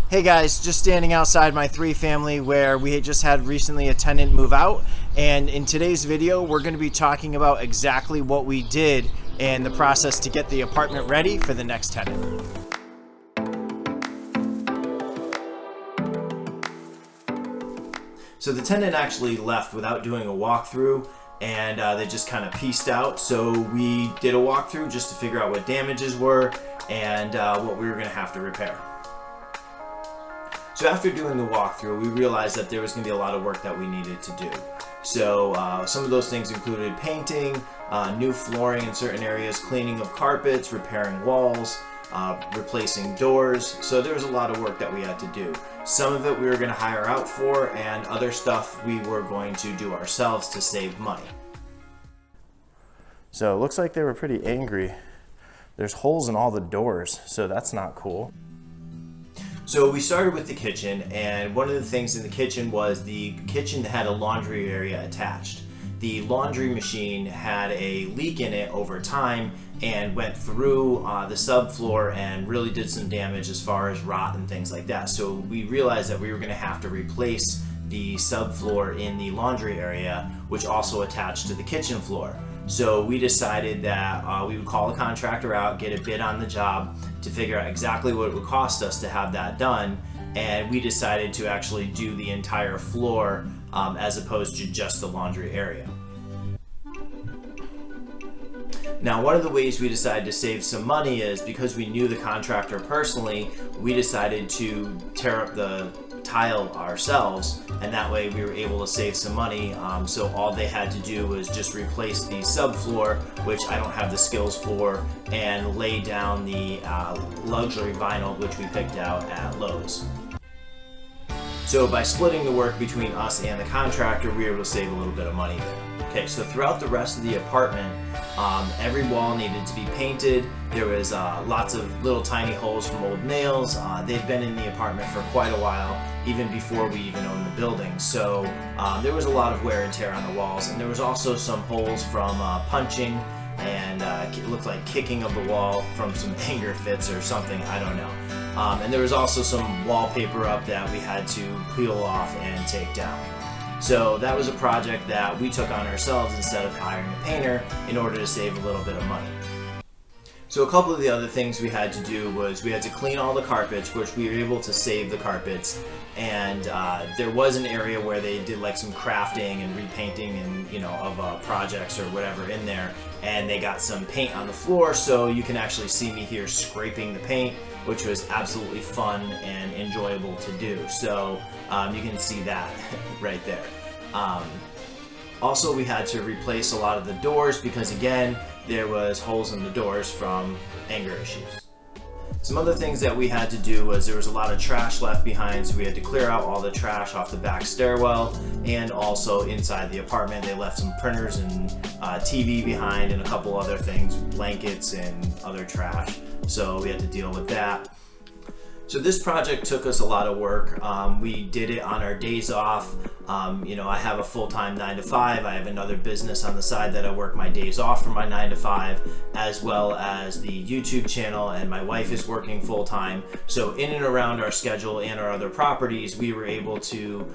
Hey guys, just standing outside my 3-family where we had just had recently a tenant move out, and in today's video we're going to be talking about exactly what we did and the process to get the apartment ready for the next tenant. So the tenant actually left without doing a walkthrough, and they just kind of pieced out. So we did a walkthrough just to figure out what damages were and what we were going to have to repair. So after doing the walkthrough, we realized that there was going to be a lot of work that we needed to do. So some of those things included painting, new flooring in certain areas, cleaning of carpets, repairing walls, replacing doors. So there was a lot of work that we had to do. Some of it we were going to hire out for, and other stuff we were going to do ourselves to save money. So it looks like they were pretty angry. There's holes in all the doors, so that's not cool. So we started with the kitchen, and one of the things in the kitchen was the kitchen had a laundry area attached. The laundry machine had a leak in it over time and went through the subfloor and really did some damage as far as rot and things like that. So we realized that we were going to have to replace the subfloor in the laundry area, which also attached to the kitchen floor. So we decided that we would call a contractor out, get a bid on the job to figure out exactly what it would cost us to have that done, and we decided to actually do the entire floor as opposed to just the laundry area. Now, one of the ways we decided to save some money is because we knew the contractor personally, we decided to tear up the tile ourselves, and that way we were able to save some money. So all they had to do was just replace the subfloor, which I don't have the skills for, and lay down the luxury vinyl, which we picked out at Lowe's. So by splitting the work between us and the contractor, we were able to save a little bit of money there. Okay, so throughout the rest of the apartment, every wall needed to be painted. There was lots of little tiny holes from old nails. They'd been in the apartment for quite a while, even before we even owned the building. So there was a lot of wear and tear on the walls, and there was also some holes from punching, and it looked like kicking of the wall from some anger fits or something, I don't know. And there was also some wallpaper up that we had to peel off and take down. So that was a project that we took on ourselves instead of hiring a painter in order to save a little bit of money. So a couple of the other things we had to do was we had to clean all the carpets, which we were able to save the carpets, and there was an area where they did like some crafting and repainting and of projects or whatever in there, and they got some paint on the floor, so you can actually see me here scraping the paint, which was absolutely fun and enjoyable to do. So you can see that right there. Also, we had to replace a lot of the doors because, again, there was holes in the doors from anger issues. Some other things that we had to do was there was a lot of trash left behind, so we had to clear out all the trash off the back stairwell, and also inside the apartment they left some printers and TV behind and a couple other things, blankets and other trash, so we had to deal with that. So this project took us a lot of work. We did it on our days off. I have a full-time 9-to-5. I have another business on the side that I work my days off from my 9-to-5, as well as the YouTube channel, and my wife is working full-time. So in and around our schedule and our other properties, we were able to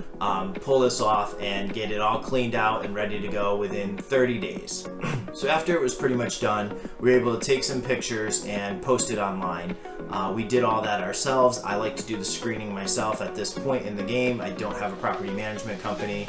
pull this off and get it all cleaned out and ready to go within 30 days. So after it was pretty much done, we were able to take some pictures and post it online. We did all that ourselves. I like to do the screening myself at this point in the game. I don't have a property management company.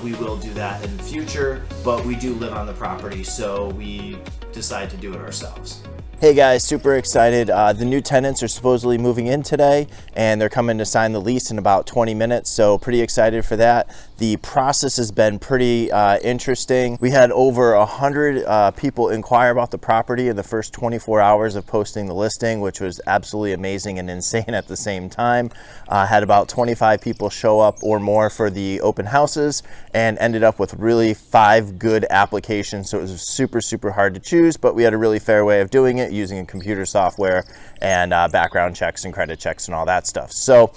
We will do that in the future, but we do live on the property, so we decide to do it ourselves. Hey guys, super excited. The new tenants are supposedly moving in today, and they're coming to sign the lease in about 20 minutes, so pretty excited for that. The process has been pretty interesting. We had over 100 people inquire about the property in the first 24 hours of posting the listing, which was absolutely amazing and insane at the same time. Had about 25 people show up or more for the open houses, and ended up with really 5 good applications, so it was super hard to choose, but we had a really fair way of doing it, using a computer software and background checks and credit checks and all that stuff. So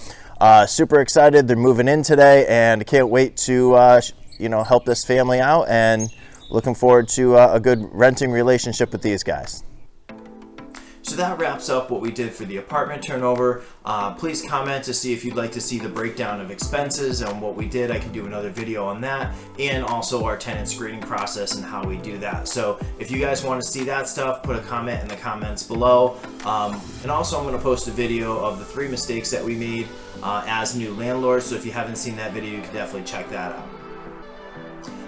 super excited. They're moving in today, and can't wait to help this family out, and looking forward to a good renting relationship with these guys. So that wraps up what we did for the apartment turnover. Please comment to see if you'd like to see the breakdown of expenses and what we did. I can do another video on that, and also our tenant screening process and how we do that. So if you guys want to see that stuff, put a comment in the comments below. And also I'm going to post a video of the 3 mistakes that we made as new landlords. So if you haven't seen that video, you can definitely check that out.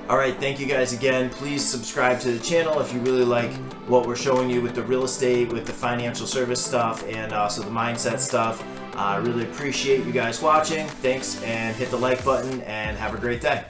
Alright, thank you guys again. Please subscribe to the channel if you really like what we're showing you with the real estate, with the financial service stuff, and also the mindset stuff. I really appreciate you guys watching. Thanks, and hit the like button, and have a great day.